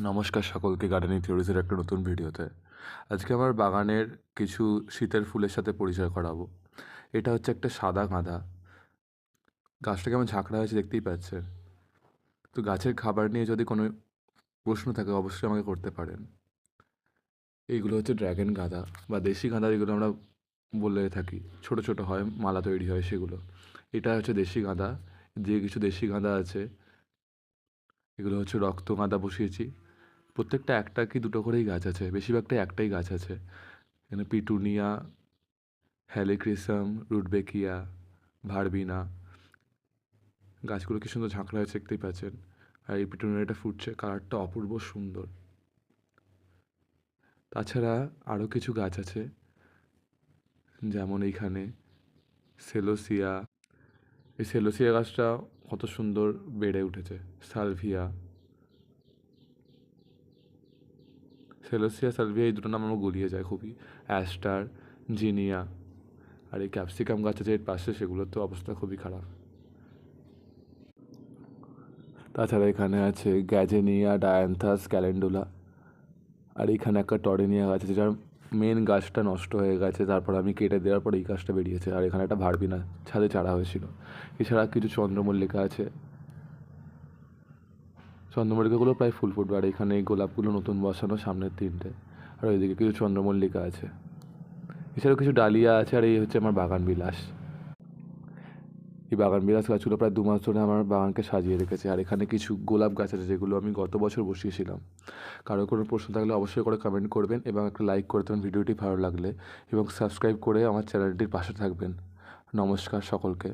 নমস্কার সকলকে, গার্ডেনিং থিওরিজের একটা নতুন ভিডিওতে। আজকে আমার বাগানের কিছু শীতের ফুলের সাথে পরিচয় করাবো। এটা হচ্ছে একটা সাদা গাঁদা। গাছটা কেমন ঝাঁকড়া হয়েছে দেখতেই পাচ্ছেন। তো গাছের খাবার নিয়ে যদি কোনো প্রশ্ন থাকে অবশ্যই আমাকে করতে পারেন। এইগুলো হচ্ছে ড্র্যাগন গাঁদা বা দেশি গাঁদা, যেগুলো আমরা বলে থাকি। ছোট ছোট হয়, মালা তৈরি হয় সেগুলো। এটা হচ্ছে দেশি গাঁদা। যে কিছু দেশি গাঁদা আছে এগুলো হচ্ছে রক্ত গাঁদা বসিয়েছি। প্রত্যেকটা একটা কি দুটো করেই গাছ আছে, বেশিরভাগটাই একটাই গাছ আছে। এখানে পিটুনিয়া, হ্যালিক্রিসাম, রুটবেকিয়া, ভার্বিনা। গাছগুলো কি সুন্দর ঝাঁকড়া হয়েছে দেখতেই পাচ্ছেন। আর এই পিটুনিয়াটা ফুটছে, কালারটা অপূর্ব সুন্দর। তাছাড়া আরও কিছু গাছ আছে, যেমন এইখানে সেলোসিয়া। এই সেলোসিয়া গাছটা কত সুন্দর বেড়ে উঠেছে। সালভিয়া, সেলোসিয়া সালভিয়া এই দুটো নাম আমার গুলিয়ে যায় খুবই। অ্যাস্টার, জিনিয়া। আর এই ক্যাপসিকাম গাছ আছে এর পাশে, সেগুলোর তো অবস্থা খুবই খারাপ। তাছাড়া এখানে আছে গ্যাজেনিয়া, ডায়ান্থাস, ক্যালেন্ডুলা। আর এখানে একটা টরেনিয়া গাছ আছে, যার মেন গাছটা নষ্ট হয়ে গেছে, তারপর আমি কেটে দেওয়ার পর এই গাছটা বেরিয়েছে। আর এখানে একটা ভার্বিনা ছাদে চারা হয়েছিল। এছাড়া কিছু চন্দ্রমল্লিকা আছে। চন্দ্রমল্লিকাগুলো প্রায় ফুল ফুটবে। আর এখানে এই গোলাপগুলো নতুন বসানো, সামনের তিনটে। আর ওইদিকে কিছু চন্দ্রমল্লিকা আছে। এছাড়াও কিছু ডালিয়া আছে। আর এই হচ্ছে আমার বাগান বিলাস। এই বাগান বিলাস গাছগুলো প্রায় 2 মাস ধরে আমার বাগানকে সাজিয়ে রেখেছে। আর এখানে কিছু গোলাপ গাছ আছে, যেগুলো আমি গত বছর বসিয়েছিলাম। কারো কোনো প্রশ্ন থাকলে অবশ্যই করে কমেন্ট করবেন এবং একটা লাইক করে দেবেন ভিডিওটি ভালো লাগলে, এবং সাবস্ক্রাইব করে আমার চ্যানেলটির পাশে থাকবেন। নমস্কার সকলকে।